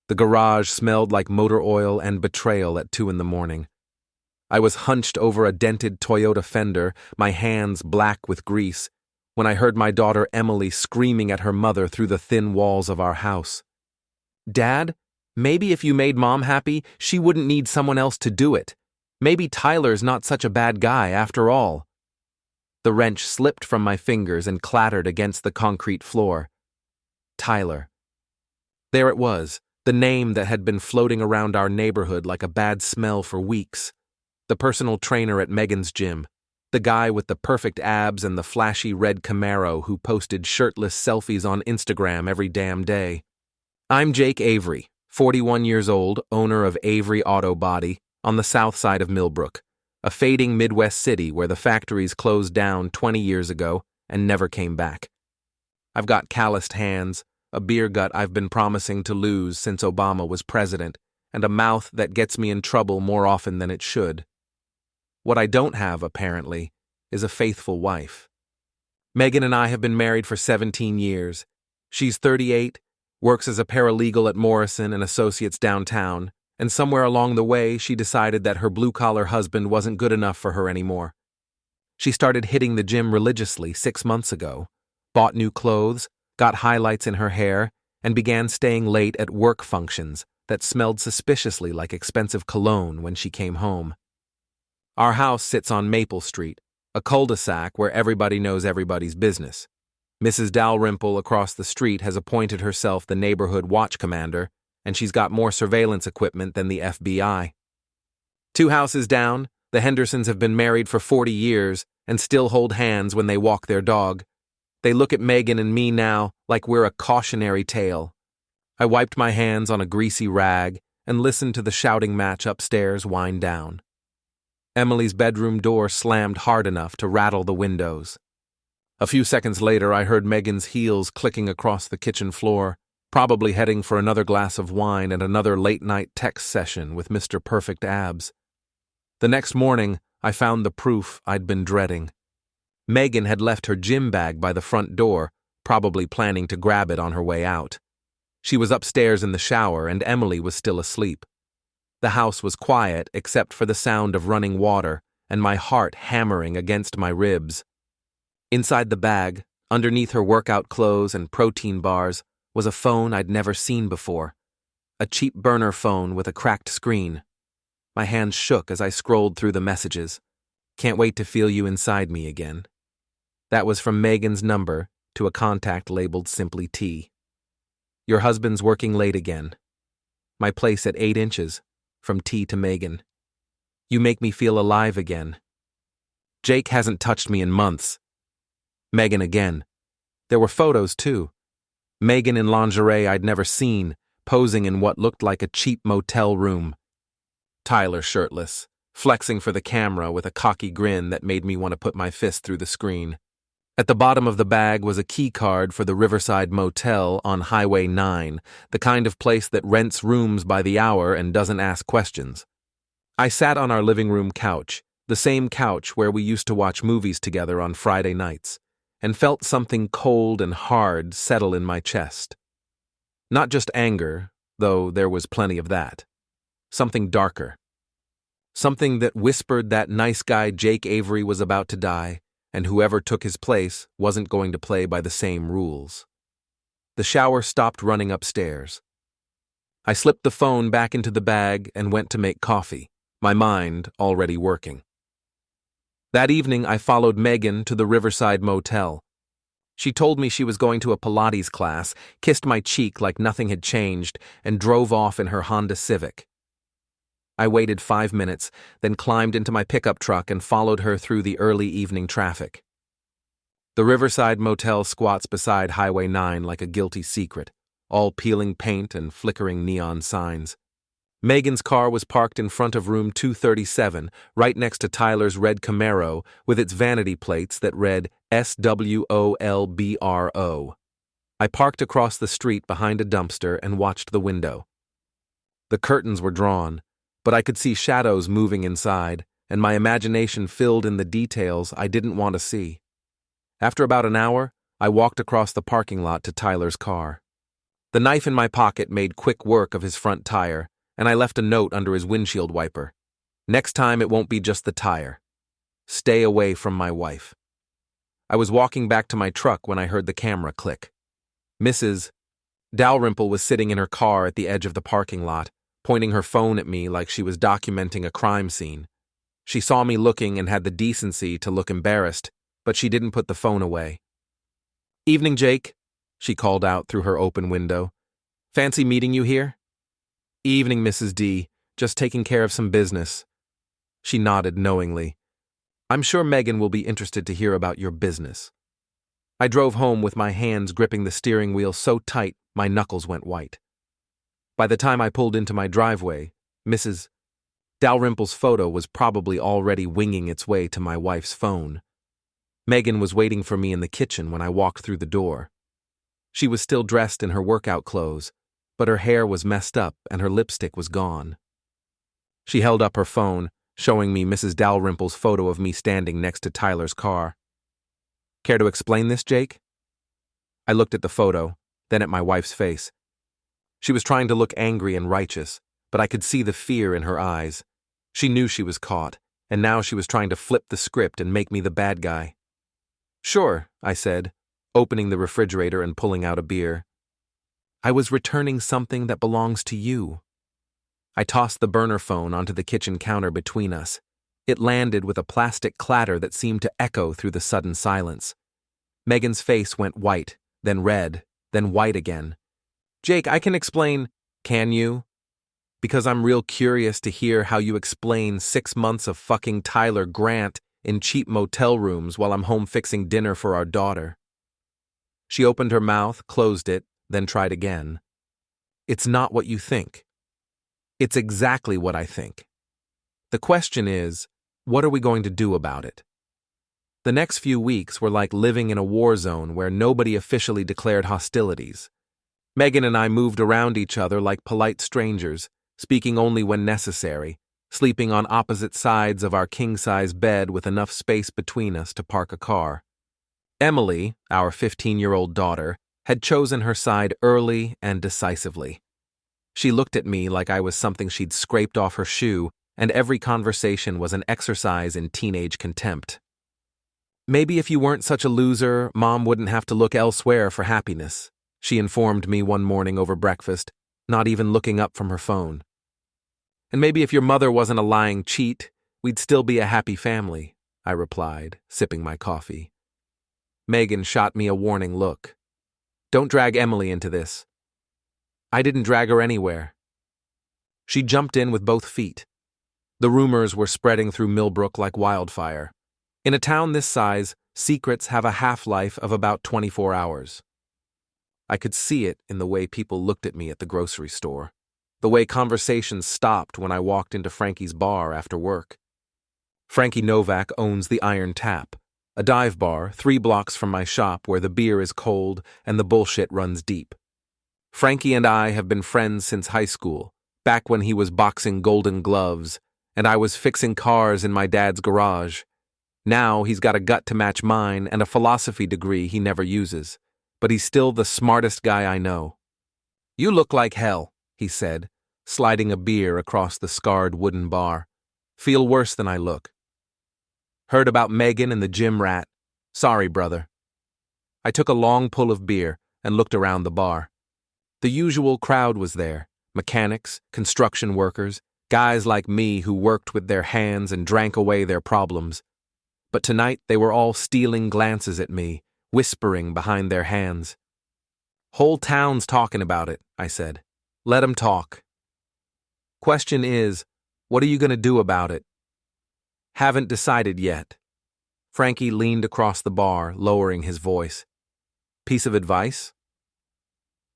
The garage smelled like motor oil and betrayal at 2 in the morning. I was hunched over a dented Toyota fender, my hands black with grease, when I heard my daughter Emily screaming at her mother through the thin walls of our house. "Dad, maybe if you made Mom happy, she wouldn't need someone else to do it. Maybe Tyler's not such a bad guy after all." The wrench slipped from my fingers and clattered against the concrete floor. Tyler. There it was, the name that had been floating around our neighborhood like a bad smell for weeks. The personal trainer at Megan's gym. The guy with the perfect abs and the flashy red Camaro who posted shirtless selfies on Instagram every damn day. I'm Jake Avery, 41 years old, owner of Avery Auto Body, on the south side of Millbrook, a fading Midwest city where the factories closed down 20 years ago and never came back. I've got calloused hands, a beer gut I've been promising to lose since Obama was president, and a mouth that gets me in trouble more often than it should. What I don't have, apparently, is a faithful wife. Megan and I have been married for 17 years. She's 38, works as a paralegal at Morrison and Associates downtown, and somewhere along the way she decided that her blue-collar husband wasn't good enough for her anymore. She started hitting the gym religiously 6 months ago, bought new clothes, got highlights in her hair, and began staying late at work functions that smelled suspiciously like expensive cologne when she came home. Our house sits on Maple Street, a cul-de-sac where everybody knows everybody's business. Mrs. Dalrymple across the street has appointed herself the neighborhood watch commander, and she's got more surveillance equipment than the FBI. 2 houses down, the Hendersons have been married for 40 years and still hold hands when they walk their dog. They look at Megan and me now like we're a cautionary tale. I wiped my hands on a greasy rag and listened to the shouting match upstairs wind down. Emily's bedroom door slammed hard enough to rattle the windows. A few seconds later, I heard Megan's heels clicking across the kitchen floor, probably heading for another glass of wine and another late-night text session with Mr. Perfect Abs. The next morning, I found the proof I'd been dreading. Megan had left her gym bag by the front door, probably planning to grab it on her way out. She was upstairs in the shower, and Emily was still asleep. The house was quiet except for the sound of running water and my heart hammering against my ribs. Inside the bag, underneath her workout clothes and protein bars, was a phone I'd never seen before. A cheap burner phone with a cracked screen. My hands shook as I scrolled through the messages. "Can't wait to feel you inside me again." That was from Megan's number to a contact labeled simply T. "Your husband's working late again. My place at 8 inches. From T to Megan. You make me feel alive again. Jake hasn't touched me in months." Megan again. There were photos, too. Megan in lingerie I'd never seen, posing in what looked like a cheap motel room. Tyler shirtless, flexing for the camera with a cocky grin that made me want to put my fist through the screen. At the bottom of the bag was a key card for the Riverside Motel on Highway 9, the kind of place that rents rooms by the hour and doesn't ask questions. I sat on our living room couch, the same couch where we used to watch movies together on Friday nights, and felt something cold and hard settle in my chest. Not just anger, though there was plenty of that. Something darker. Something that whispered that nice guy Jake Avery was about to die, and whoever took his place wasn't going to play by the same rules. The shower stopped running upstairs. I slipped the phone back into the bag and went to make coffee, my mind already working. That evening, I followed Megan to the Riverside Motel. She told me she was going to a Pilates class, kissed my cheek like nothing had changed, and drove off in her Honda Civic. I waited 5 minutes, then climbed into my pickup truck and followed her through the early evening traffic. The Riverside Motel squats beside Highway 9 like a guilty secret, all peeling paint and flickering neon signs. Megan's car was parked in front of room 237, right next to Tyler's red Camaro, with its vanity plates that read SWOLBRO. I parked across the street behind a dumpster and watched the window. The curtains were drawn, but I could see shadows moving inside, and my imagination filled in the details I didn't want to see. After about an hour, I walked across the parking lot to Tyler's car. The knife in my pocket made quick work of his front tire, and I left a note under his windshield wiper. Next time it won't be just the tire. Stay away from my wife. I was walking back to my truck when I heard the camera click. Mrs. Dalrymple was sitting in her car at the edge of the parking lot, pointing her phone at me like she was documenting a crime scene. She saw me looking and had the decency to look embarrassed, but she didn't put the phone away. "Evening, Jake," she called out through her open window. "Fancy meeting you here?" "Evening, Mrs. D. Just taking care of some business." She nodded knowingly. "I'm sure Megan will be interested to hear about your business." I drove home with my hands gripping the steering wheel so tight my knuckles went white. By the time I pulled into my driveway, Mrs. Dalrymple's photo was probably already winging its way to my wife's phone. Megan was waiting for me in the kitchen when I walked through the door. She was still dressed in her workout clothes, but her hair was messed up and her lipstick was gone. She held up her phone, showing me Mrs. Dalrymple's photo of me standing next to Tyler's car. "Care to explain this, Jake?" I looked at the photo, then at my wife's face. She was trying to look angry and righteous, but I could see the fear in her eyes. She knew she was caught, and now she was trying to flip the script and make me the bad guy. "Sure," I said, opening the refrigerator and pulling out a beer. "I was returning something that belongs to you." I tossed the burner phone onto the kitchen counter between us. It landed with a plastic clatter that seemed to echo through the sudden silence. Megan's face went white, then red, then white again. "Jake, I can explain." "Can you?" "Because I'm real curious to hear how you explain 6 months of fucking Tyler Grant in cheap motel rooms while I'm home fixing dinner for our daughter." She opened her mouth, closed it, then tried again. "It's not what you think. It's exactly what I think. The question is, what are we going to do about it?" The next few weeks were like living in a war zone where nobody officially declared hostilities. Megan and I moved around each other like polite strangers, speaking only when necessary, sleeping on opposite sides of our king-size bed with enough space between us to park a car. Emily, our 15-year-old daughter, had chosen her side early and decisively. She looked at me like I was something she'd scraped off her shoe, and every conversation was an exercise in teenage contempt. "Maybe if you weren't such a loser, Mom wouldn't have to look elsewhere for happiness," she informed me one morning over breakfast, not even looking up from her phone. "And maybe if your mother wasn't a lying cheat, we'd still be a happy family," I replied, sipping my coffee. Megan shot me a warning look. "Don't drag Emily into this." "I didn't drag her anywhere." She jumped in with both feet. The rumors were spreading through Millbrook like wildfire. In a town this size, secrets have a half-life of about 24 hours. I could see it in the way people looked at me at the grocery store, the way conversations stopped when I walked into Frankie's bar after work. Frankie Novak owns the Iron Tap, a dive bar 3 blocks from my shop where the beer is cold and the bullshit runs deep. Frankie and I have been friends since high school, back when he was boxing Golden Gloves, and I was fixing cars in my dad's garage. Now he's got a gut to match mine and a philosophy degree he never uses, but he's still the smartest guy I know. "You look like hell," he said, sliding a beer across the scarred wooden bar. "Feel worse than I look." "Heard about Megan and the gym rat. Sorry, brother." I took a long pull of beer and looked around the bar. The usual crowd was there: mechanics, construction workers, guys like me who worked with their hands and drank away their problems. But tonight they were all stealing glances at me, whispering behind their hands. "Whole town's talking about it," I said. "Let 'em talk. Question is, what are you going to do about it?" "Haven't decided yet." Frankie leaned across the bar, lowering his voice. "Piece of advice?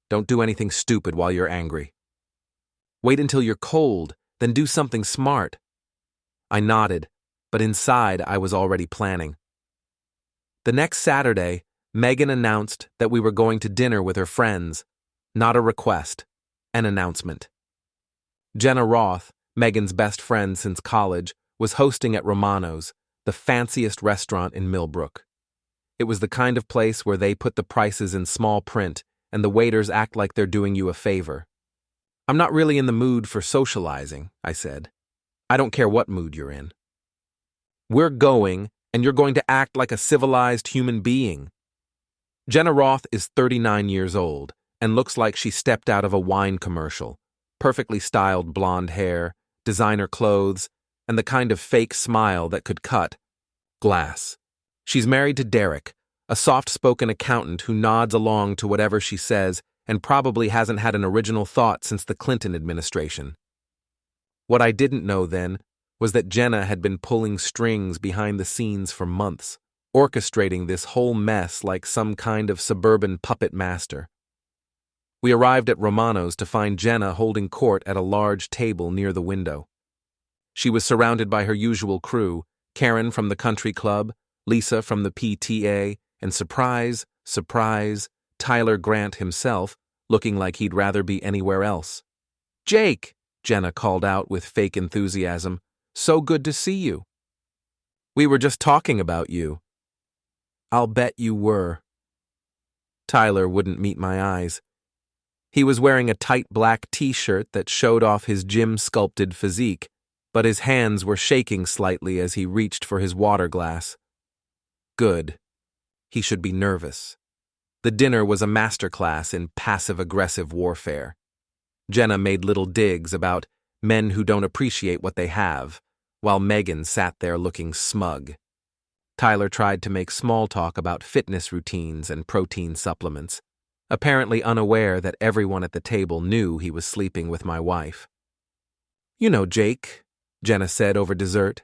Don't do anything stupid while you're angry. Wait until you're cold, then do something smart." I nodded, but inside I was already planning. The next Saturday, Megan announced that we were going to dinner with her friends. Not a request, an announcement. Jenna Roth, Megan's best friend since college, was hosting at Romano's, the fanciest restaurant in Millbrook. It was the kind of place where they put the prices in small print and the waiters act like they're doing you a favor. I'm not really in the mood for socializing, I said. I don't care what mood you're in. We're going, and you're going to act like a civilized human being. Jenna Roth is 39 years old and looks like she stepped out of a wine commercial. Perfectly styled blonde hair, designer clothes, and the kind of fake smile that could cut glass. She's married to Derek, a soft-spoken accountant who nods along to whatever she says and probably hasn't had an original thought since the Clinton administration. What I didn't know then was that Jenna had been pulling strings behind the scenes for months, orchestrating this whole mess like some kind of suburban puppet master. We arrived at Romano's to find Jenna holding court at a large table near the window. She was surrounded by her usual crew, Karen from the country club, Lisa from the PTA, and surprise, Tyler Grant himself, looking like he'd rather be anywhere else. "Jake," Jenna called out with fake enthusiasm, "so good to see you." "We were just talking about you." "I'll bet you were." Tyler wouldn't meet my eyes. He was wearing a tight black t-shirt that showed off his gym-sculpted physique, but his hands were shaking slightly as he reached for his water glass. Good. He should be nervous. The dinner was a masterclass in passive-aggressive warfare. Jenna made little digs about men who don't appreciate what they have, while Megan sat there looking smug. Tyler tried to make small talk about fitness routines and protein supplements, apparently unaware that everyone at the table knew he was sleeping with my wife. "You know, Jake," Jenna said over dessert,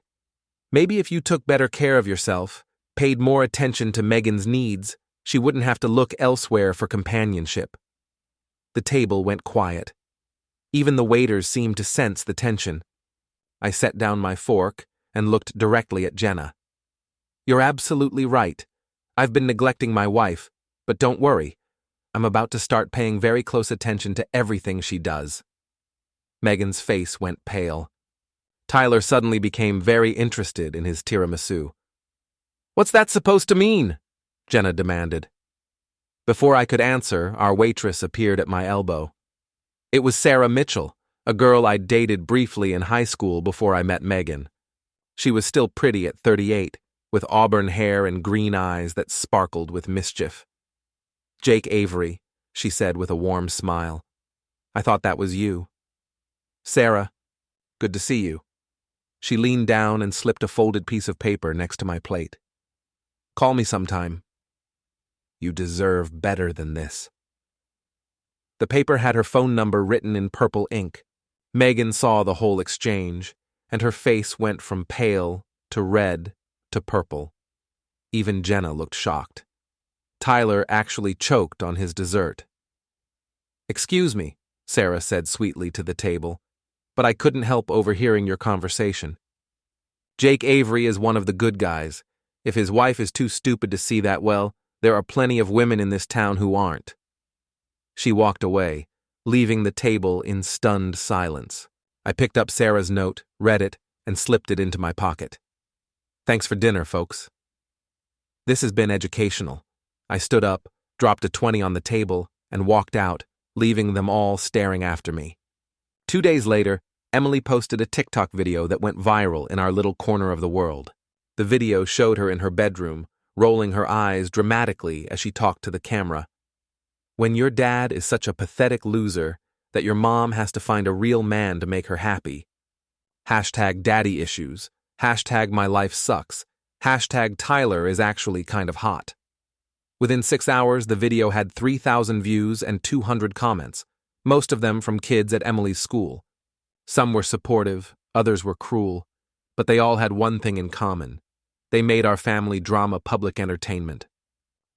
"maybe if you took better care of yourself, paid more attention to Megan's needs, she wouldn't have to look elsewhere for companionship." The table went quiet. Even the waiters seemed to sense the tension. I set down my fork and looked directly at Jenna. "You're absolutely right. I've been neglecting my wife, but don't worry. I'm about to start paying very close attention to everything she does." Megan's face went pale. Tyler suddenly became very interested in his tiramisu. "What's that supposed to mean?" Jenna demanded. Before I could answer, our waitress appeared at my elbow. It was Sarah Mitchell, a girl I'd dated briefly in high school before I met Megan. She was still pretty at 38, with auburn hair and green eyes that sparkled with mischief. "Jake Avery," she said with a warm smile. "I thought that was you." "Sarah, good to see you." She leaned down and slipped a folded piece of paper next to my plate. "Call me sometime." "You deserve better than this." The paper had her phone number written in purple ink. Megan saw the whole exchange, and her face went from pale to red to purple. Even Jenna looked shocked. Tyler actually choked on his dessert. "Excuse me," Sarah said sweetly to the table, "but I couldn't help overhearing your conversation. Jake Avery is one of the good guys. If his wife is too stupid to see that well, there are plenty of women in this town who aren't." She walked away, leaving the table in stunned silence. I picked up Sarah's note, read it, and slipped it into my pocket. "Thanks for dinner, folks." This has been educational. I stood up, dropped a 20 on the table, and walked out, leaving them all staring after me. 2 days later, Emily posted a TikTok video that went viral in our little corner of the world. The video showed her in her bedroom, rolling her eyes dramatically as she talked to the camera. "When your dad is such a pathetic loser that your mom has to find a real man to make her happy. Hashtag daddy issues. Hashtag my life sucks. Hashtag Tyler is actually kind of hot." Within 6 hours, the video had 3,000 views and 200 comments, most of them from kids at Emily's school. Some were supportive, others were cruel, but they all had one thing in common. They made our family drama public entertainment.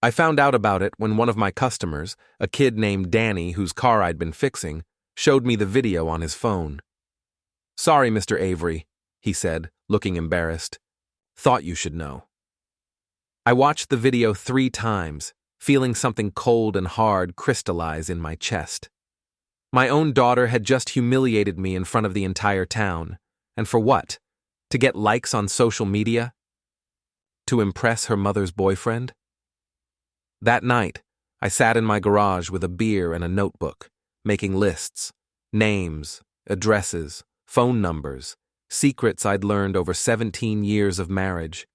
I found out about it when one of my customers, a kid named Danny whose car I'd been fixing, showed me the video on his phone. "Sorry, Mr. Avery," he said, looking embarrassed. "Thought you should know." I watched the video 3 times, feeling something cold and hard crystallize in my chest. My own daughter had just humiliated me in front of the entire town. And for what? To get likes on social media? To impress her mother's boyfriend? That night, I sat in my garage with a beer and a notebook, making lists, names, addresses, phone numbers, secrets I'd learned over 17 years of marriage.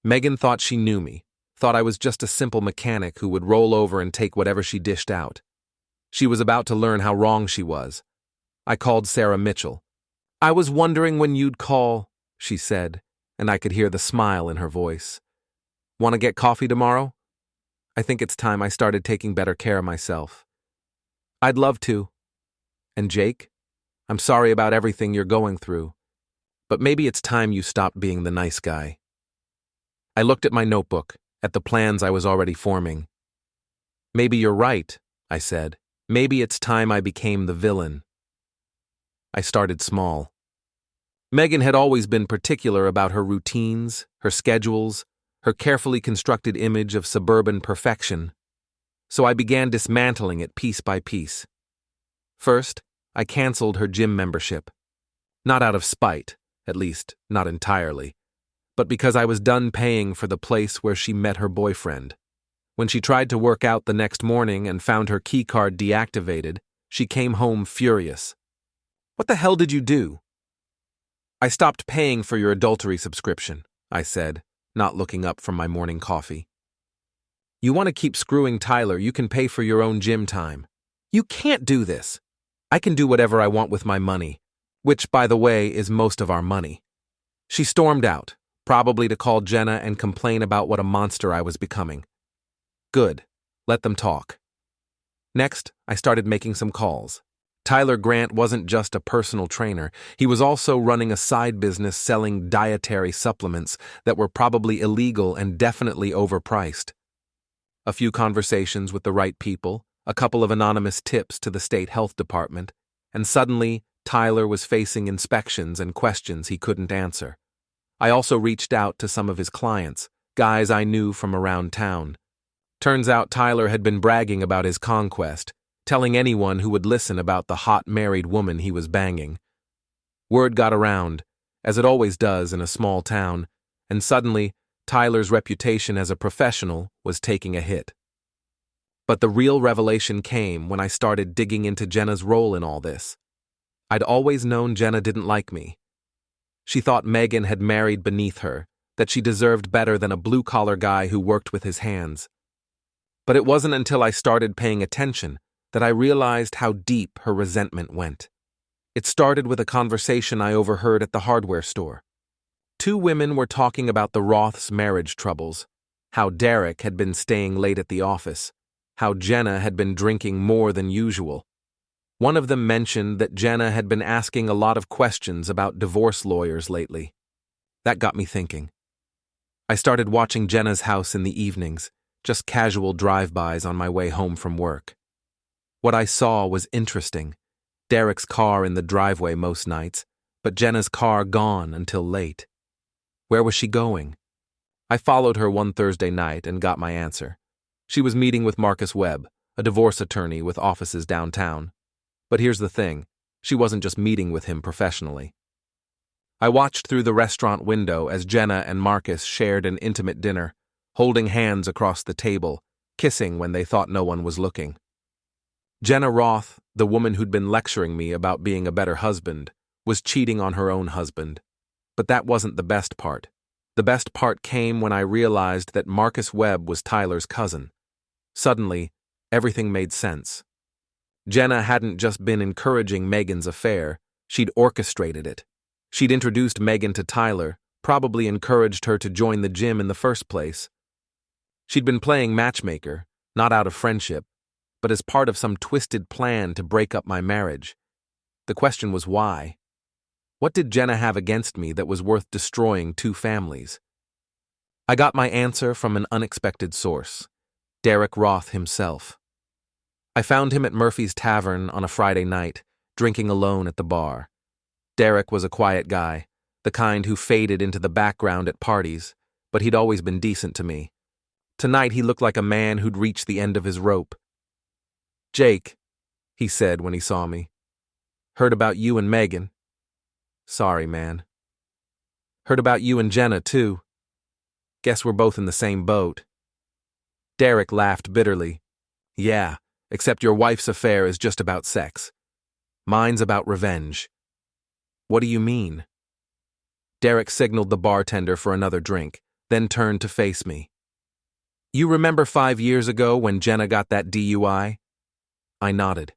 Megan thought she knew me, thought I was just a simple mechanic who would roll over and take whatever she dished out. She was about to learn how wrong she was. I called Sarah Mitchell. "I was wondering when you'd call," she said, and I could hear the smile in her voice. "Want to get coffee tomorrow?" I think it's time I started taking better care of myself. "I'd love to." "And Jake? I'm sorry about everything you're going through, but maybe it's time you stopped being the nice guy." I looked at my notebook, at the plans I was already forming. "Maybe you're right," I said. "Maybe it's time I became the villain." I started small. Megan had always been particular about her routines, her schedules, her carefully constructed image of suburban perfection, so I began dismantling it piece by piece. First, I canceled her gym membership. Not out of spite, at least not entirely, but because I was done paying for the place where she met her boyfriend. When she tried to work out the next morning and found her keycard deactivated, she came home furious. "What the hell did you do?" "I stopped paying for your adultery subscription," I said, not looking up from my morning coffee. "You want to keep screwing Tyler, you can pay for your own gym time." "You can't do this. I can do whatever I want with my money, which, by the way, is most of our money." She stormed out, probably to call Jenna and complain about what a monster I was becoming. Good. Let them talk. Next, I started making some calls. Tyler Grant wasn't just a personal trainer. He was also running a side business selling dietary supplements that were probably illegal and definitely overpriced. A few conversations with the right people, a couple of anonymous tips to the state health department, and suddenly Tyler was facing inspections and questions he couldn't answer. I also reached out to some of his clients, guys I knew from around town. Turns out Tyler had been bragging about his conquest, telling anyone who would listen about the hot married woman he was banging. Word got around, as it always does in a small town, and suddenly Tyler's reputation as a professional was taking a hit. But the real revelation came when I started digging into Jenna's role in all this. I'd always known Jenna didn't like me. She thought Megan had married beneath her, that she deserved better than a blue-collar guy who worked with his hands. But it wasn't until I started paying attention that I realized how deep her resentment went. It started with a conversation I overheard at the hardware store. Two women were talking about the Roths' marriage troubles, how Derek had been staying late at the office, how Jenna had been drinking more than usual. One of them mentioned that Jenna had been asking a lot of questions about divorce lawyers lately. That got me thinking. I started watching Jenna's house in the evenings, just casual drive-bys on my way home from work. What I saw was interesting. Derek's car in the driveway most nights, but Jenna's car gone until late. Where was she going? I followed her one Thursday night and got my answer. She was meeting with Marcus Webb, a divorce attorney with offices downtown. But here's the thing, she wasn't just meeting with him professionally. I watched through the restaurant window as Jenna and Marcus shared an intimate dinner, holding hands across the table, kissing when they thought no one was looking. Jenna Roth, the woman who'd been lecturing me about being a better husband, was cheating on her own husband. But that wasn't the best part. The best part came when I realized that Marcus Webb was Tyler's cousin. Suddenly, everything made sense. Jenna hadn't just been encouraging Megan's affair, she'd orchestrated it. She'd introduced Megan to Tyler, probably encouraged her to join the gym in the first place. She'd been playing matchmaker, not out of friendship, but as part of some twisted plan to break up my marriage. The question was why? What did Jenna have against me that was worth destroying two families? I got my answer from an unexpected source, Derek Roth himself. I found him at Murphy's Tavern on a Friday night, drinking alone at the bar. Derek was a quiet guy, the kind who faded into the background at parties, but he'd always been decent to me. Tonight he looked like a man who'd reached the end of his rope. "Jake," he said when he saw me. "Heard about you and Megan." "Sorry, man." "Heard about you and Jenna, too. Guess we're both in the same boat." Derek laughed bitterly. Yeah, except your wife's affair is just about sex. Mine's about revenge. What do you mean? Derek signaled the bartender for another drink, then turned to face me. You remember 5 years ago when Jenna got that DUI? I nodded.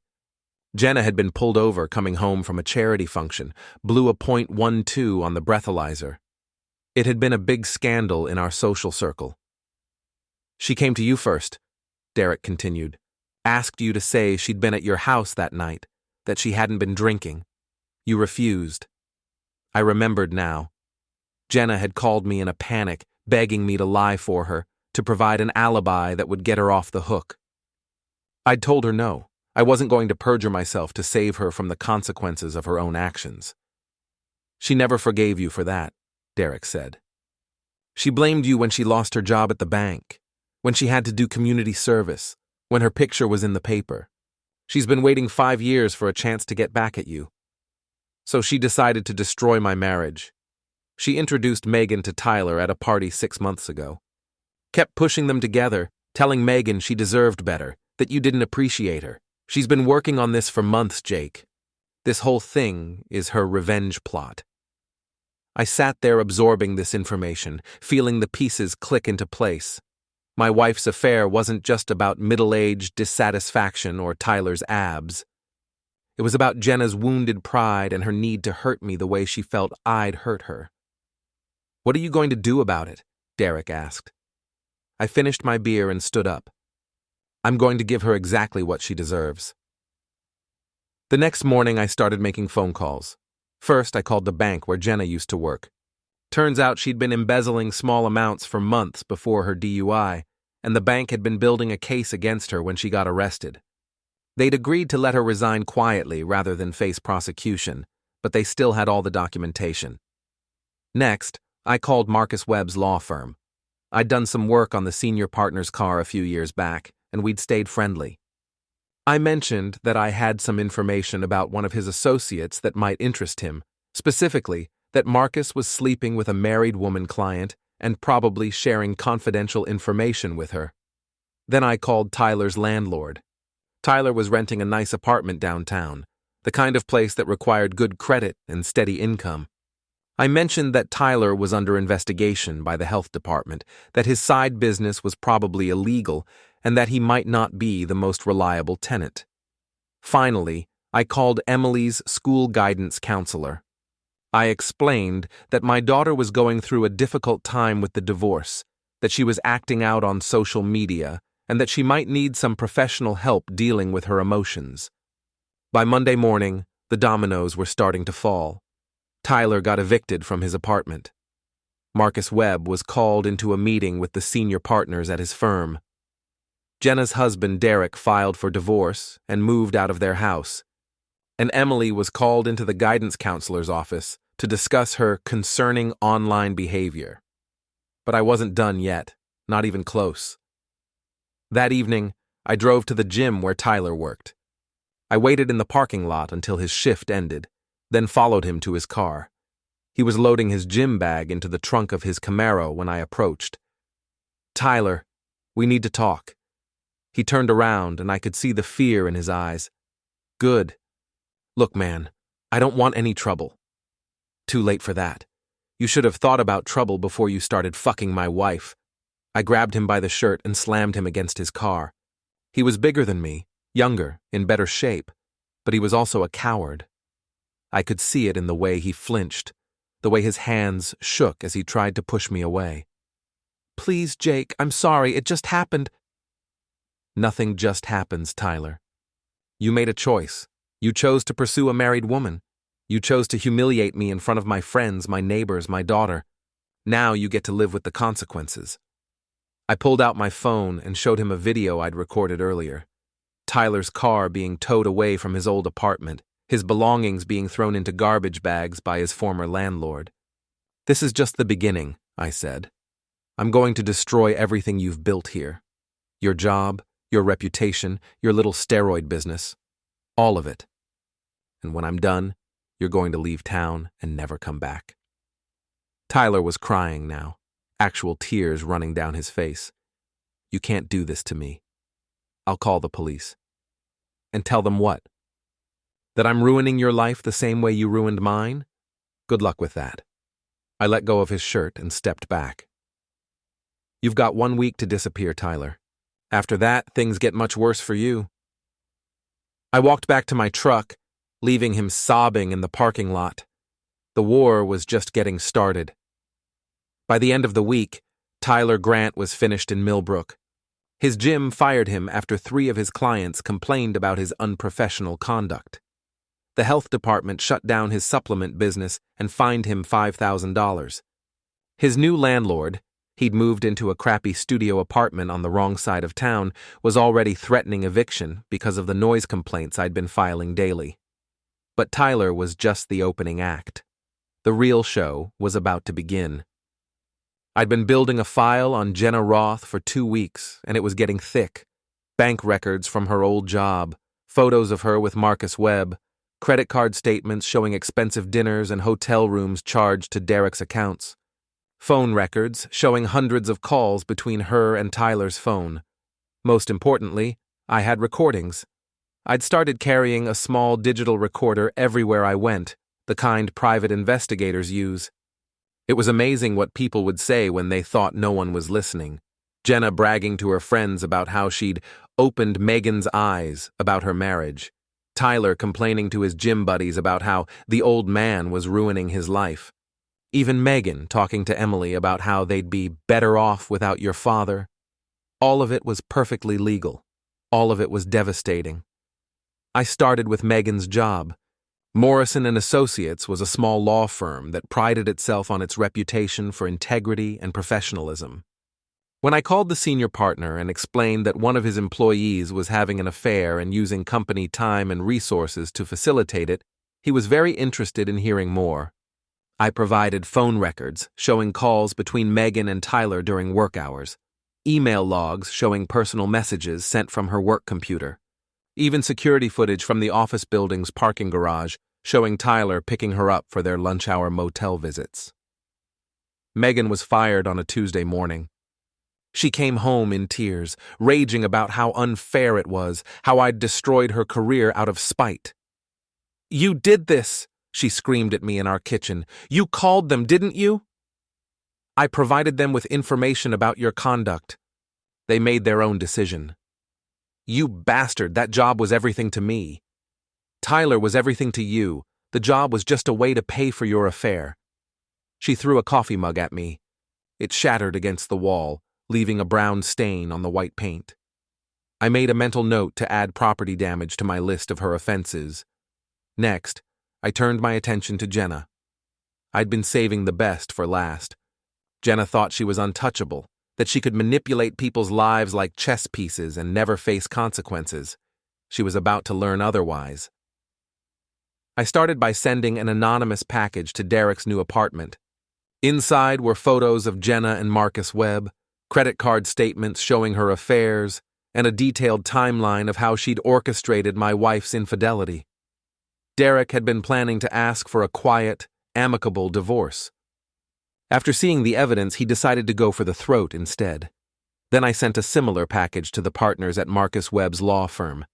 Jenna had been pulled over coming home from a charity function, blew a .12 on the breathalyzer. It had been a big scandal in our social circle. She came to you first, Derek continued. Asked you to say she'd been at your house that night, that she hadn't been drinking. You refused. I remembered now. Jenna had called me in a panic, begging me to lie for her, to provide an alibi that would get her off the hook. I'd told her no. I wasn't going to perjure myself to save her from the consequences of her own actions. She never forgave you for that, Derek said. She blamed you when she lost her job at the bank, when she had to do community service, when her picture was in the paper. She's been waiting 5 years for a chance to get back at you. So she decided to destroy my marriage. She introduced Megan to Tyler at a party 6 months ago. Kept pushing them together, telling Megan she deserved better, that you didn't appreciate her. She's been working on this for months, Jake. This whole thing is her revenge plot. I sat there absorbing this information, feeling the pieces click into place. My wife's affair wasn't just about middle-aged dissatisfaction or Tyler's abs. It was about Jenna's wounded pride and her need to hurt me the way she felt I'd hurt her. What are you going to do about it? Derek asked. I finished my beer and stood up. I'm going to give her exactly what she deserves. The next morning, I started making phone calls. First, I called the bank where Jenna used to work. Turns out she'd been embezzling small amounts for months before her DUI, and the bank had been building a case against her when she got arrested. They'd agreed to let her resign quietly rather than face prosecution, but they still had all the documentation. Next, I called Marcus Webb's law firm. I'd done some work on the senior partner's car a few years back, and we'd stayed friendly. I mentioned that I had some information about one of his associates that might interest him, specifically that Marcus was sleeping with a married woman client and probably sharing confidential information with her. Then I called Tyler's landlord. Tyler was renting a nice apartment downtown, the kind of place that required good credit and steady income. I mentioned that Tyler was under investigation by the health department, that his side business was probably illegal, and that he might not be the most reliable tenant. Finally, I called Emily's school guidance counselor. I explained that my daughter was going through a difficult time with the divorce, that she was acting out on social media, and that she might need some professional help dealing with her emotions. By Monday morning, the dominoes were starting to fall. Tyler got evicted from his apartment. Marcus Webb was called into a meeting with the senior partners at his firm. Jenna's husband, Derek, filed for divorce and moved out of their house. And Emily was called into the guidance counselor's office to discuss her concerning online behavior. But I wasn't done yet, not even close. That evening, I drove to the gym where Tyler worked. I waited in the parking lot until his shift ended, then followed him to his car. He was loading his gym bag into the trunk of his Camaro when I approached. Tyler, we need to talk. He turned around and I could see the fear in his eyes. Good. Look, man, I don't want any trouble. Too late for that. You should have thought about trouble before you started fucking my wife. I grabbed him by the shirt and slammed him against his car. He was bigger than me, younger, in better shape, but he was also a coward. I could see it in the way he flinched, the way his hands shook as he tried to push me away. Please, Jake, I'm sorry, it just happened. Nothing just happens, Tyler. You made a choice. You chose to pursue a married woman. You chose to humiliate me in front of my friends, my neighbors, my daughter. Now you get to live with the consequences. I pulled out my phone and showed him a video I'd recorded earlier. Tyler's car being towed away from his old apartment, his belongings being thrown into garbage bags by his former landlord. This is just the beginning, I said. I'm going to destroy everything you've built here. Your job, your reputation, your little steroid business. All of it. And when I'm done, you're going to leave town and never come back. Tyler was crying now, actual tears running down his face. You can't do this to me. I'll call the police. And tell them what? That I'm ruining your life the same way you ruined mine? Good luck with that. I let go of his shirt and stepped back. You've got 1 week to disappear, Tyler. After that, things get much worse for you. I walked back to my truck, leaving him sobbing in the parking lot. The war was just getting started. By the end of the week, Tyler Grant was finished in Millbrook. His gym fired him after 3 of his clients complained about his unprofessional conduct. The health department shut down his supplement business and fined him $5,000. His new landlord, he'd moved into a crappy studio apartment on the wrong side of town, was already threatening eviction because of the noise complaints I'd been filing daily. But Tyler was just the opening act. The real show was about to begin. I'd been building a file on Jenna Roth for 2 weeks, and it was getting thick. Bank records from her old job, photos of her with Marcus Webb, credit card statements showing expensive dinners and hotel rooms charged to Derek's accounts, phone records showing hundreds of calls between her and Tyler's phone. Most importantly, I had recordings. I'd started carrying a small digital recorder everywhere I went, the kind private investigators use. It was amazing what people would say when they thought no one was listening. Jenna bragging to her friends about how she'd opened Megan's eyes about her marriage. Tyler complaining to his gym buddies about how the old man was ruining his life. Even Megan talking to Emily about how they'd be better off without your father. All of it was perfectly legal. All of it was devastating. I started with Megan's job. Morrison & Associates was a small law firm that prided itself on its reputation for integrity and professionalism. When I called the senior partner and explained that one of his employees was having an affair and using company time and resources to facilitate it, he was very interested in hearing more. I provided phone records showing calls between Megan and Tyler during work hours, email logs showing personal messages sent from her work computer, even security footage from the office building's parking garage showing Tyler picking her up for their lunch hour motel visits. Megan was fired on a Tuesday morning. She came home in tears, raging about how unfair it was, how I'd destroyed her career out of spite. "You did this," she screamed at me in our kitchen. "You called them, didn't you?" "I provided them with information about your conduct. They made their own decision." "You bastard, that job was everything to me. Tyler was everything to you. The job was just a way to pay for your affair." She threw a coffee mug at me. It shattered against the wall, leaving a brown stain on the white paint. I made a mental note to add property damage to my list of her offenses. Next, I turned my attention to Jenna. I'd been saving the best for last. Jenna thought she was untouchable, that she could manipulate people's lives like chess pieces and never face consequences. She was about to learn otherwise. I started by sending an anonymous package to Derek's new apartment. Inside were photos of Jenna and Marcus Webb, credit card statements showing her affairs, and a detailed timeline of how she'd orchestrated my wife's infidelity. Derek had been planning to ask for a quiet, amicable divorce. After seeing the evidence, he decided to go for the throat instead. Then I sent a similar package to the partners at Marcus Webb's law firm.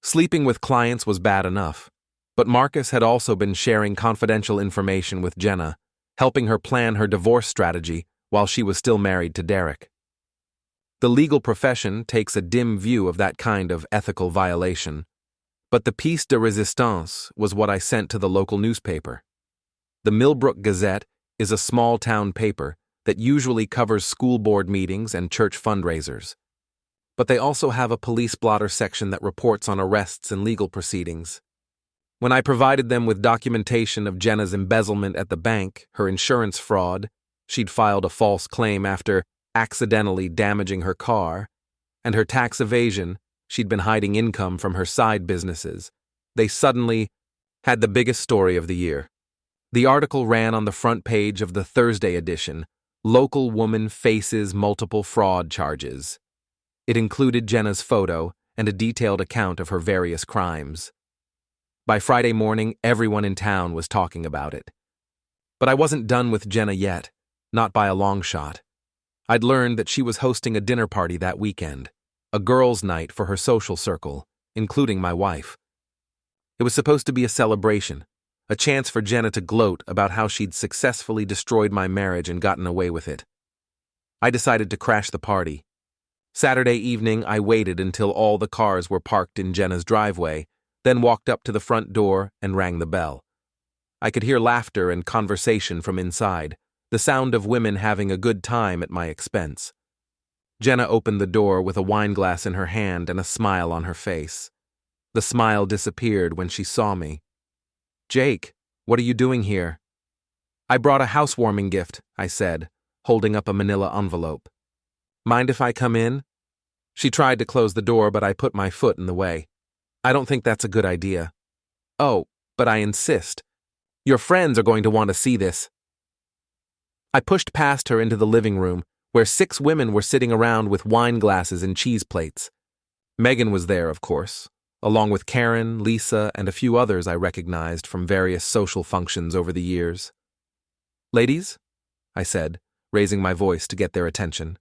Sleeping with clients was bad enough, but Marcus had also been sharing confidential information with Jenna, helping her plan her divorce strategy while she was still married to Derek. The legal profession takes a dim view of that kind of ethical violation, but the piece de résistance was what I sent to the local newspaper. The Millbrook Gazette is a small-town paper that usually covers school board meetings and church fundraisers. But they also have a police blotter section that reports on arrests and legal proceedings. When I provided them with documentation of Jenna's embezzlement at the bank, her insurance fraud, she'd filed a false claim after accidentally damaging her car, and her tax evasion, she'd been hiding income from her side businesses, they suddenly had the biggest story of the year. The article ran on the front page of the Thursday edition, "Local Woman Faces Multiple Fraud Charges." It included Jenna's photo and a detailed account of her various crimes. By Friday morning, everyone in town was talking about it. But I wasn't done with Jenna yet, not by a long shot. I'd learned that she was hosting a dinner party that weekend, a girls' night for her social circle, including my wife. It was supposed to be a celebration, a chance for Jenna to gloat about how she'd successfully destroyed my marriage and gotten away with it. I decided to crash the party. Saturday evening, I waited until all the cars were parked in Jenna's driveway, then walked up to the front door and rang the bell. I could hear laughter and conversation from inside, the sound of women having a good time at my expense. Jenna opened the door with a wineglass in her hand and a smile on her face. The smile disappeared when she saw me. "Jake, what are you doing here?" "I brought a housewarming gift," I said, holding up a manila envelope. "Mind if I come in?" She tried to close the door, but I put my foot in the way. "I don't think that's a good idea." "Oh, but I insist. Your friends are going to want to see this." I pushed past her into the living room, where 6 women were sitting around with wine glasses and cheese plates. Megan was there, of course, along with Karen, Lisa, and a few others I recognized from various social functions over the years. "Ladies," I said, raising my voice to get their attention.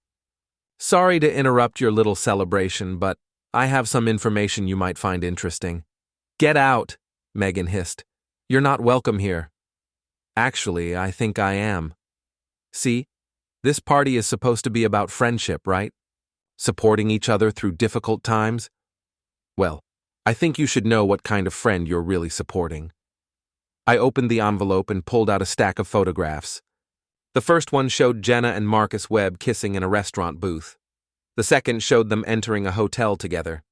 "Sorry to interrupt your little celebration, but I have some information you might find interesting." "Get out," Megan hissed. "You're not welcome here." "Actually, I think I am. See, this party is supposed to be about friendship, right? Supporting each other through difficult times? Well, I think you should know what kind of friend you're really supporting." I opened the envelope and pulled out a stack of photographs. The first one showed Jenna and Marcus Webb kissing in a restaurant booth. The second showed them entering a hotel together.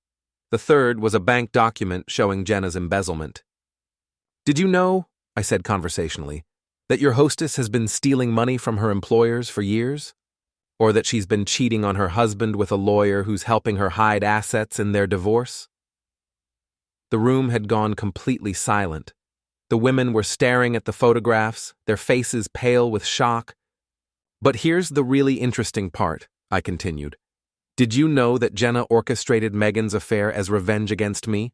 The third was a bank document showing Jenna's embezzlement. "Did you know," I said conversationally, "that your hostess has been stealing money from her employers for years? Or that she's been cheating on her husband with a lawyer who's helping her hide assets in their divorce?" The room had gone completely silent. The women were staring at the photographs, their faces pale with shock. "But here's the really interesting part," I continued. "Did you know that Jenna orchestrated Megan's affair as revenge against me?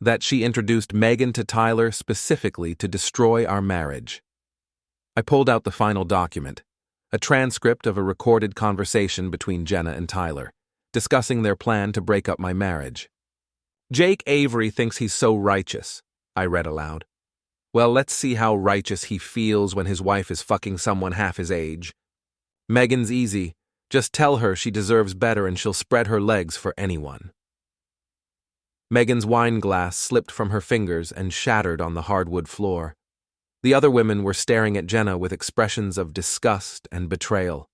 That she introduced Megan to Tyler specifically to destroy our marriage?" I pulled out the final document, a transcript of a recorded conversation between Jenna and Tyler, discussing their plan to break up my marriage. "Jake Avery thinks he's so righteous," I read aloud. "Well, let's see how righteous he feels when his wife is fucking someone half his age. Megan's easy. Just tell her she deserves better and she'll spread her legs for anyone." Megan's wine glass slipped from her fingers and shattered on the hardwood floor. The other women were staring at Jenna with expressions of disgust and betrayal.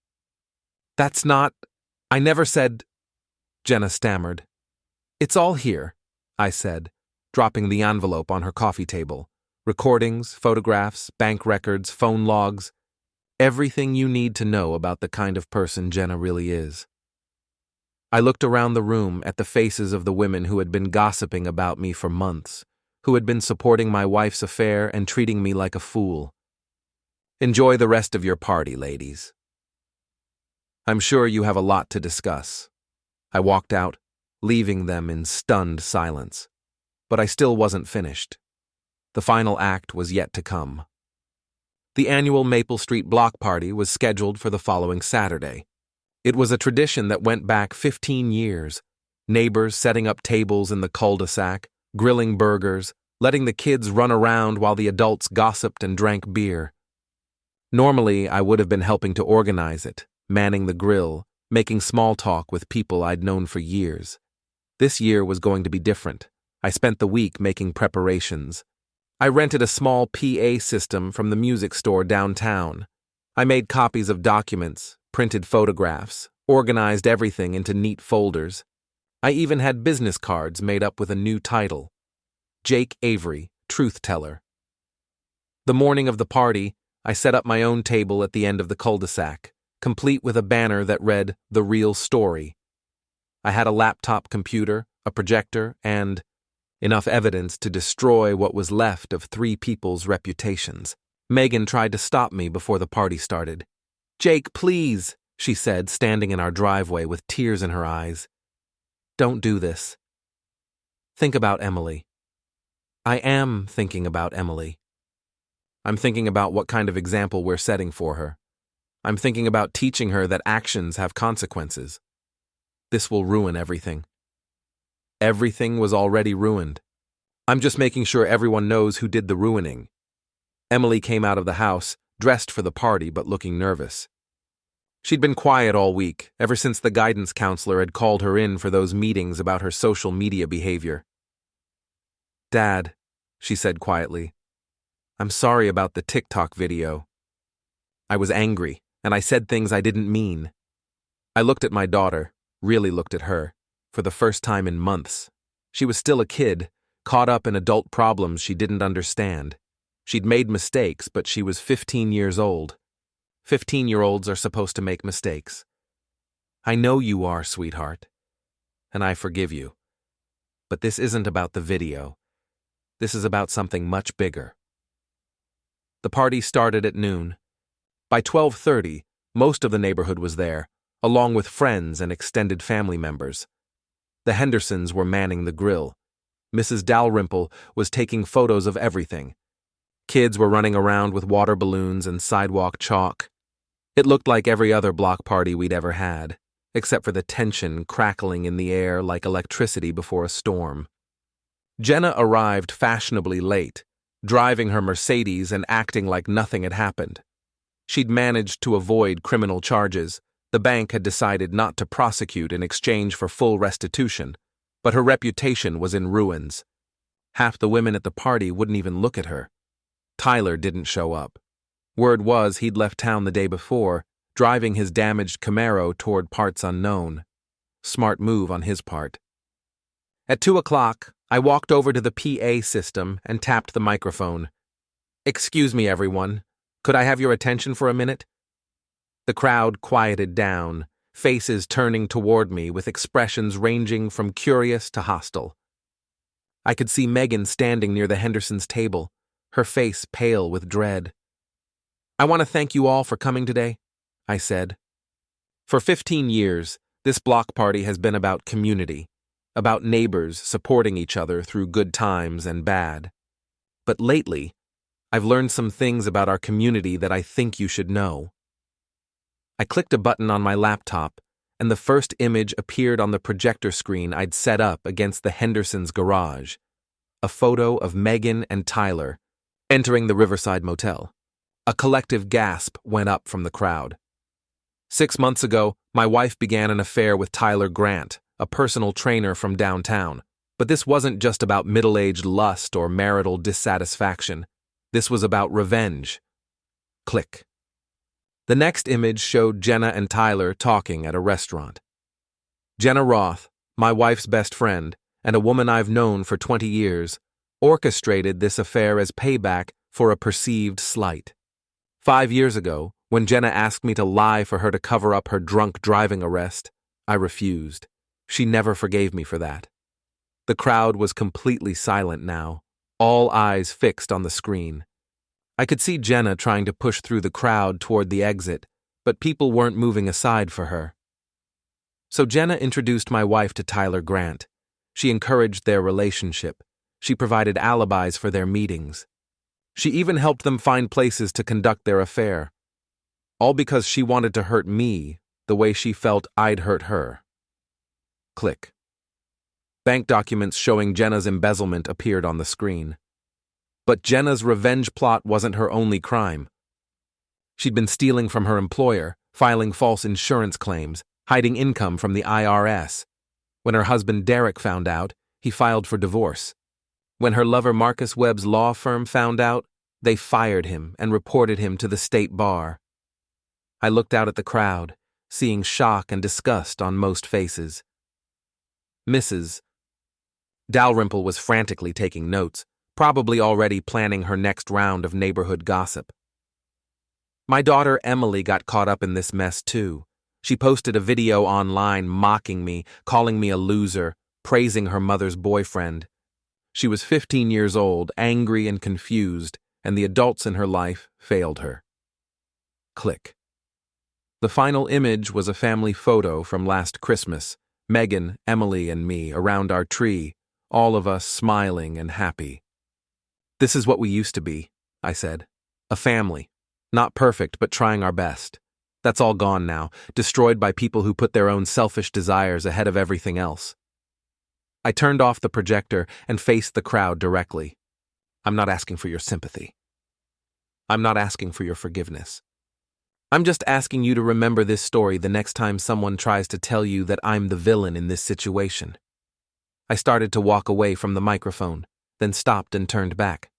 "That's not... I never said..." Jenna stammered. "It's all here," I said, dropping the envelope on her coffee table. "Recordings, photographs, bank records, phone logs. Everything you need to know about the kind of person Jenna really is." I looked around the room at the faces of the women who had been gossiping about me for months, who had been supporting my wife's affair and treating me like a fool. "Enjoy the rest of your party, ladies. I'm sure you have a lot to discuss." I walked out, leaving them in stunned silence. But I still wasn't finished. The final act was yet to come. The annual Maple Street Block Party was scheduled for the following Saturday. It was a tradition that went back 15 years, neighbors setting up tables in the cul-de-sac, grilling burgers, letting the kids run around while the adults gossiped and drank beer. Normally, I would have been helping to organize it, manning the grill, making small talk with people I'd known for years. This year was going to be different. I spent the week making preparations. I rented a small PA system from the music store downtown. I made copies of documents, printed photographs, organized everything into neat folders. I even had business cards made up with a new title: Jake Avery, Truth Teller. The morning of the party, I set up my own table at the end of the cul-de-sac, complete with a banner that read, "The Real Story." I had a laptop computer, a projector, and enough evidence to destroy what was left of 3 people's reputations. Megan tried to stop me before the party started. "Jake, please," she said, standing in our driveway with tears in her eyes. "Don't do this. Think about Emily." I am thinking about Emily. I'm thinking about what kind of example we're setting for her. I'm thinking about teaching her that actions have consequences. This will ruin everything. Everything was already ruined. I'm just making sure everyone knows who did the ruining. Emily came out of the house, dressed for the party but looking nervous. She'd been quiet all week, ever since the guidance counselor had called her in for those meetings about her social media behavior. "Dad," she said quietly, "I'm sorry about the TikTok video." I was angry, and I said things I didn't mean. I looked at my daughter, really looked at her, for the first time in months. She was still a kid, caught up in adult problems she didn't understand. She'd made mistakes, but she was 15 years old. 15-year-olds are supposed to make mistakes. "I know you are, sweetheart, and I forgive you. But this isn't about the video. This is about something much bigger." The party started at noon. By 12:30, most of the neighborhood was there, along with friends and extended family members. The Hendersons were manning the grill. Mrs. Dalrymple was taking photos of everything. Kids were running around with water balloons and sidewalk chalk. It looked like every other block party we'd ever had, except for the tension crackling in the air like electricity before a storm. Jenna arrived fashionably late, driving her Mercedes and acting like nothing had happened. She'd managed to avoid criminal charges. The bank had decided not to prosecute in exchange for full restitution, but her reputation was in ruins. Half the women at the party wouldn't even look at her. Tyler didn't show up. Word was he'd left town the day before, driving his damaged Camaro toward parts unknown. Smart move on his part. At 2 o'clock, I walked over to the PA system and tapped the microphone. "Excuse me, everyone. Could I have your attention for a minute?" The crowd quieted down, faces turning toward me with expressions ranging from curious to hostile. I could see Megan standing near the Hendersons' table, her face pale with dread. "I want to thank you all for coming today," I said. For 15 years, this block party has been about community, about neighbors supporting each other through good times and bad. But lately, I've learned some things about our community that I think you should know. I clicked a button on my laptop, and the first image appeared on the projector screen I'd set up against the Hendersons' garage. A photo of Megan and Tyler entering the Riverside Motel. A collective gasp went up from the crowd. 6 months ago, my wife began an affair with Tyler Grant, a personal trainer from downtown. But this wasn't just about middle-aged lust or marital dissatisfaction. This was about revenge. Click. The next image showed Jenna and Tyler talking at a restaurant. Jenna Roth, my wife's best friend, and a woman I've known for 20 years, orchestrated this affair as payback for a perceived slight. 5 years ago, when Jenna asked me to lie for her to cover up her drunk driving arrest, I refused. She never forgave me for that. The crowd was completely silent now, all eyes fixed on the screen. I could see Jenna trying to push through the crowd toward the exit, but people weren't moving aside for her. So Jenna introduced my wife to Tyler Grant. She encouraged their relationship. She provided alibis for their meetings. She even helped them find places to conduct their affair. All because she wanted to hurt me the way she felt I'd hurt her. Click. Bank documents showing Jenna's embezzlement appeared on the screen. But Jenna's revenge plot wasn't her only crime. She'd been stealing from her employer, filing false insurance claims, hiding income from the IRS. When her husband Derek found out, he filed for divorce. When her lover Marcus Webb's law firm found out, they fired him and reported him to the state bar. I looked out at the crowd, seeing shock and disgust on most faces. Mrs. Dalrymple was frantically taking notes, probably already planning her next round of neighborhood gossip. My daughter Emily got caught up in this mess too. She posted a video online mocking me, calling me a loser, praising her mother's boyfriend. She was 15 years old, angry and confused, and the adults in her life failed her. Click. The final image was a family photo from last Christmas, Megan, Emily, and me around our tree, all of us smiling and happy. "This is what we used to be," I said. "A family. Not perfect, but trying our best. That's all gone now, destroyed by people who put their own selfish desires ahead of everything else." I turned off the projector and faced the crowd directly. I'm not asking for your sympathy. I'm not asking for your forgiveness. I'm just asking you to remember this story the next time someone tries to tell you that I'm the villain in this situation. I started to walk away from the microphone, then stopped and turned back.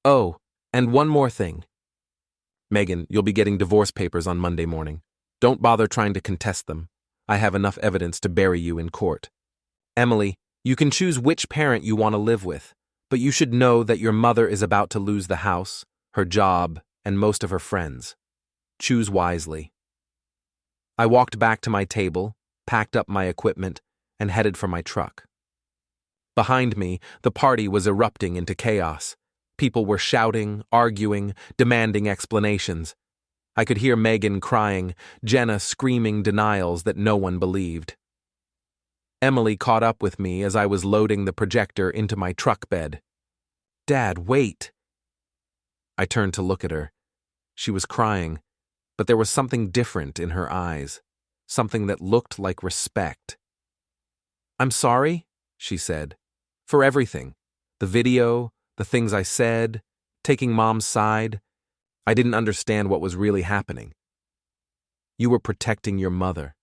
Oh, and one more thing. Megan, you'll be getting divorce papers on Monday morning. Don't bother trying to contest them. I have enough evidence to bury you in court. Emily, you can choose which parent you want to live with, but you should know that your mother is about to lose the house, her job, and most of her friends. Choose wisely. I walked back to my table, packed up my equipment, and headed for my truck. Behind me, the party was erupting into chaos. People were shouting, arguing, demanding explanations. I could hear Megan crying, Jenna screaming denials that no one believed. Emily caught up with me as I was loading the projector into my truck bed. Dad, wait. I turned to look at her. She was crying, but there was something different in her eyes, something that looked like respect. I'm sorry, she said, for everything. The video, the things I said, taking Mom's side. I didn't understand what was really happening. You were protecting your mother.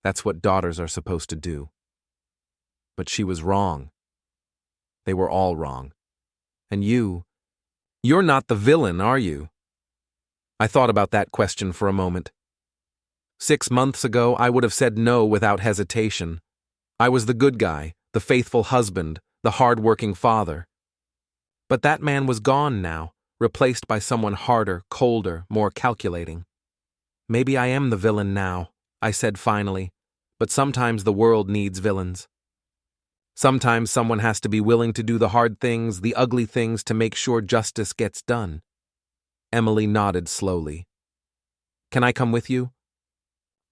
That's what daughters are supposed to do. But she was wrong. They were all wrong. And you're not the villain, are you? I thought about that question for a moment. 6 months ago, I would have said no without hesitation. I was the good guy, the faithful husband, the hard-working father. But that man was gone now, replaced by someone harder, colder, more calculating. Maybe I am the villain now, I said finally, but sometimes the world needs villains. Sometimes someone has to be willing to do the hard things, the ugly things to make sure justice gets done. Emily nodded slowly. Can I come with you?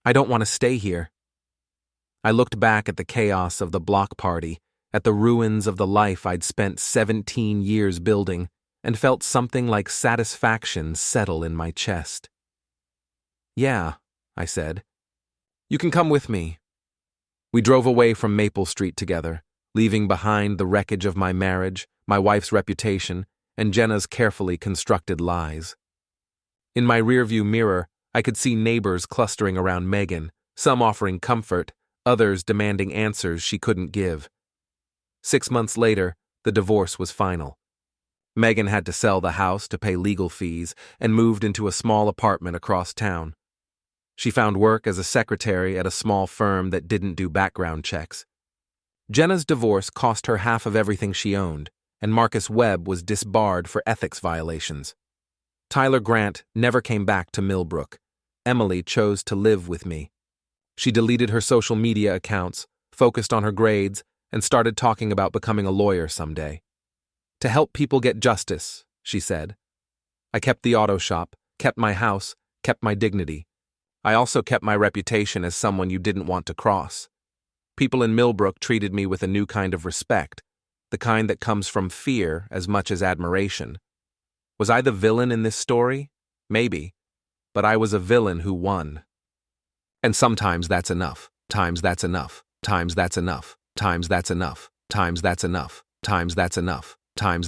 I don't want to stay here. I looked back at the chaos of the block party, at the ruins of the life I'd spent 17 years building, and felt something like satisfaction settle in my chest. Yeah, I said. You can come with me. We drove away from Maple Street together, leaving behind the wreckage of my marriage, my wife's reputation, and Jenna's carefully constructed lies. In my rearview mirror, I could see neighbors clustering around Megan, some offering comfort, others demanding answers she couldn't give. 6 months later, the divorce was final. Megan had to sell the house to pay legal fees and moved into a small apartment across town. She found work as a secretary at a small firm that didn't do background checks. Jenna's divorce cost her half of everything she owned, and Marcus Webb was disbarred for ethics violations. Tyler Grant never came back to Millbrook. Emily chose to live with me. She deleted her social media accounts, focused on her grades, and started talking about becoming a lawyer someday. To help people get justice, she said. I kept the auto shop, kept my house, kept my dignity. I also kept my reputation as someone you didn't want to cross. People in Millbrook treated me with a new kind of respect, the kind that comes from fear as much as admiration. Was I the villain in this story? Maybe. But I was a villain who won. And sometimes that's enough. Times that's enough. Times that's enough. Times that's enough. Times that's enough. Times that's enough. Times